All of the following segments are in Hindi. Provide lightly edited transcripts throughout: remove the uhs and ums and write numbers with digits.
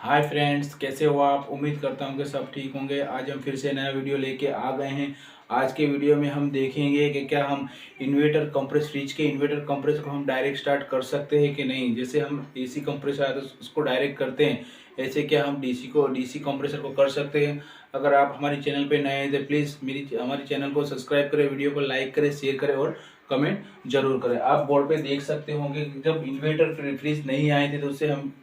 हाय फ्रेंड्स, कैसे हो आप। उम्मीद करता हूँ कि सब ठीक होंगे। आज हम फिर से नया वीडियो लेके आ गए हैं। आज के वीडियो में हम देखेंगे कि क्या हम फ्रिज के इन्वर्टर कंप्रेसर को हम डायरेक्ट स्टार्ट कर सकते हैं कि नहीं। जैसे हम एसी कंप्रेसर आता है तो उसको डायरेक्ट करते हैं, ऐसे क्या हम डीसी कंप्रेसर को कर सकते हैं। अगर आप हमारे चैनल पे नए हैं तो प्लीज़ हमारे चैनल को सब्सक्राइब करें, वीडियो को लाइक करें, शेयर करें और कमेंट जरूर करें। आप बोर्ड पे देख सकते होंगे जब इन्वर्टर फ्रिज नहीं आए थे तो उससे हम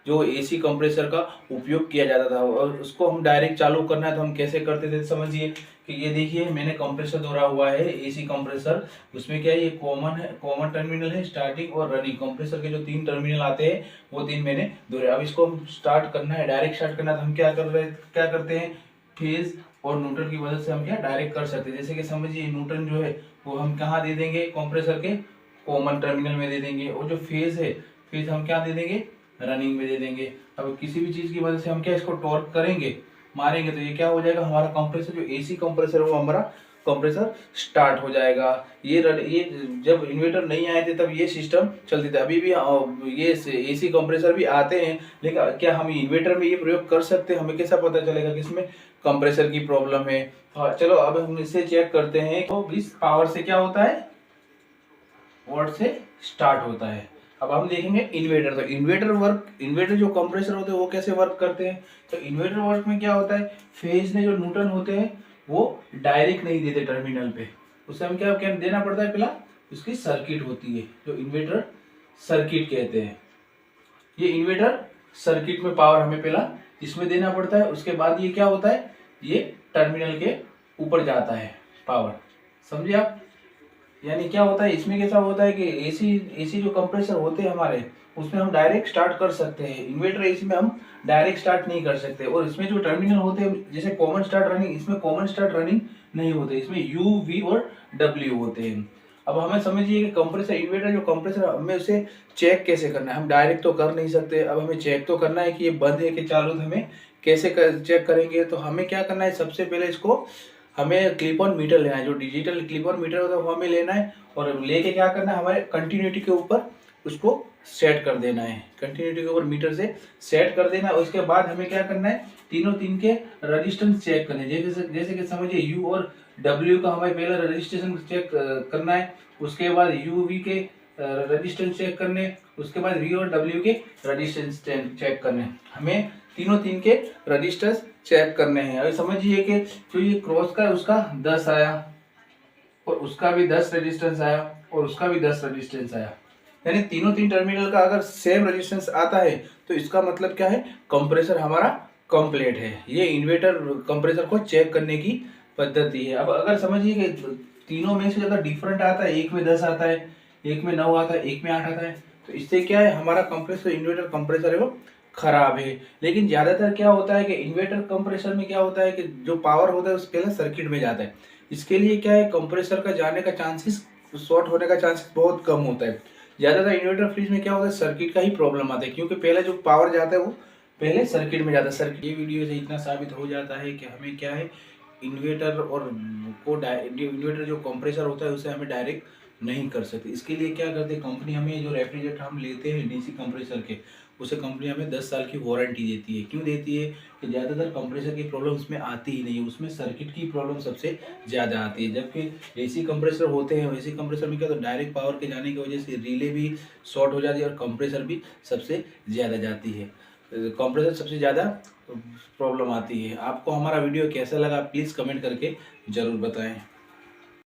जो एसी कंप्रेसर का उपयोग किया जाता था और उसको हम डायरेक्ट चालू करना है तो हम कैसे करते थे। समझिए कि ये देखिए मैंने कंप्रेसर जोड़ा हुआ है, एसी कंप्रेसर। उसमें क्या है, ये कॉमन टर्मिनल है, स्टार्टिंग और रनिंग। कंप्रेसर के जो 3 टर्मिनल आते हैं वो 3 मैंने जोड़े। अब इसको हम स्टार्ट करना है, डायरेक्ट स्टार्ट करना है तो हम क्या करते हैं, फेज और न्यूट्रल की मदद से हम क्या डायरेक्ट कर सकते हैं। जैसे कि समझिए न्यूट्रल जो है वो हम कहाँ दे देंगे, कंप्रेसर के कॉमन टर्मिनल में दे देंगे, और जो फेज है, फेज हम क्या दे देंगे, रनिंग में दे देंगे। अब किसी भी चीज की वजह से हम क्या इसको टॉर्क करेंगे, मारेंगे तो ये क्या हो जाएगा, हमारा कंप्रेसर जो एसी कंप्रेसर है वो हमारा कंप्रेसर स्टार्ट हो जाएगा। ये जब इन्वर्टर नहीं आए थे तब ये सिस्टम चलती थी। अभी भी ये एसी कंप्रेसर भी आते हैं, लेकिन क्या हम इन्वर्टर में ये प्रयोग कर सकते हैं। हमें कैसा पता चलेगा कि इसमें कंप्रेसर की प्रॉब्लम है। हाँ, चलो अब हम इसे चेक करते हैं। तो इस पावर से क्या होता है, वोल्ट से स्टार्ट होता है। अब हम देखेंगे इन्वर्टर। तो इन्वर्टर जो कंप्रेसर होते हैं वो कैसे वर्क करते हैं। तो इन्वर्टर वर्क में क्या होता है, फेज में जो न्यूट्रल होते हैं वो डायरेक्ट नहीं देते टर्मिनल पे। उससे हम क्या क्या देना पड़ता है, पहला उसकी सर्किट होती है जो इन्वर्टर सर्किट कहते हैं। ये इन्वर्टर सर्किट में पावर हमें पहला इसमें देना पड़ता है। उसके बाद ये क्या होता है, ये टर्मिनल के ऊपर जाता है पावर। समझे आप। यानी क्या होता है, इसमें कैसा होता है कि एसी एसी जो कंप्रेसर होते हैं हमारे, उसमें हम डायरेक्ट स्टार्ट कर सकते हैं। इन्वर्टर एसी में हम डायरेक्ट स्टार्ट नहीं कर सकते। और इसमें जो टर्मिनल होते हैं, जैसे कॉमन स्टार्ट रनिंग, इसमें कॉमन स्टार्ट रनिंग नहीं होते, इसमें यू वी और डब्ल्यू होते हैं। अब हमें समझिए कि कंप्रेसर इन्वर्टर जो कंप्रेसर, हमें उसे चेक कैसे करना है। हम डायरेक्ट तो कर नहीं सकते। अब हमें चेक तो करना है कि ये बंद है कि चालू है। हमें कैसे चेक करेंगे, तो हमें क्या करना है, सबसे पहले इसको हमें क्लिप ऑन मीटर लेना है। जो डिजिटल क्लिप ऑन मीटर होता है वो हमें लेना है, और लेके क्या करना है, हमारे कंटिन्यूटी के ऊपर उसको सेट कर देना है। कंटिन्यूटी के ऊपर मीटर से सेट कर देना है। उसके बाद हमें क्या करना है, तीन के रजिस्टेंस चेक करने। जैसे कि समझिए यू और डब्ल्यू का हमें पहले रजिस्टेंस चेक करना है। उसके बाद यू वी के रजिस्टेंस चेक करने, उसके बाद वी और डब्ल्यू के रजिस्टेंस चेक करने। हमें तीन के रजिस्टर्स चेक करने हैं। अभी समझिए कि जो ये क्रॉस का है उसका 10 आया, और उसका भी 10 रेजिस्टेंस आया, और उसका भी 10 रेजिस्टेंस आया। यानी तीन टर्मिनल का अगर सेम रेजिस्टेंस आता है तो इसका मतलब क्या है, कंप्रेसर हमारा कंप्लीट है। ये इन्वर्टर कंप्रेसर को चेक करने की पद्धति है। अब अगर समझिए कि तीनों में से ज्यादा डिफरेंट आता है, एक में 10 आता है, एक में 9 आता है, एक में 8 आता है, तो इससे क्या है, हमारा कंप्रेसर इन्वर्टर कंप्रेसर है वो खराब है। लेकिन ज्यादातर क्या होता है कि इन्वर्टर कंप्रेसर में क्या होता है कि जो पावर होता है उसके पहले सर्किट में जाता है। इसके लिए क्या है, कंप्रेसर का जाने का चांसेस, शॉर्ट होने का चांसेस बहुत कम होता है। ज्यादातर इन्वर्टर फ्रिज में क्या होता है, सर्किट का ही प्रॉब्लम आता है, क्योंकि पहले जो पावर जाता है वो पहले सर्किट में जाता है। सर्किट ये वीडियो से इतना साबित हो जाता है कि हमें क्या है, इन्वर्टर और इन्वर्टर जो कंप्रेसर होता है उसे हमें डायरेक्ट नहीं कर सकते। इसके लिए क्या करते हैं, कंपनी हमें जो रेफ्रिजरेटर हम लेते हैं डीसी कंप्रेसर के, उसे कंपनी हमें 10 साल की वारंटी देती है। क्यों देती है कि ज़्यादातर कंप्रेसर की प्रॉब्लम उसमें आती ही नहीं, उसमें सर्किट की प्रॉब्लम सबसे ज़्यादा आती है। जबकि एसी कंप्रेसर होते हैं, एसी कंप्रेसर में क्या, तो डायरेक्ट पावर के जाने की वजह से रिले भी शॉर्ट हो जाती है और कंप्रेसर भी सबसे ज़्यादा जाती है। कंप्रेसर सबसे ज़्यादा प्रॉब्लम आती है। आपको हमारा वीडियो कैसा लगा प्लीज़ कमेंट करके ज़रूर बताएं।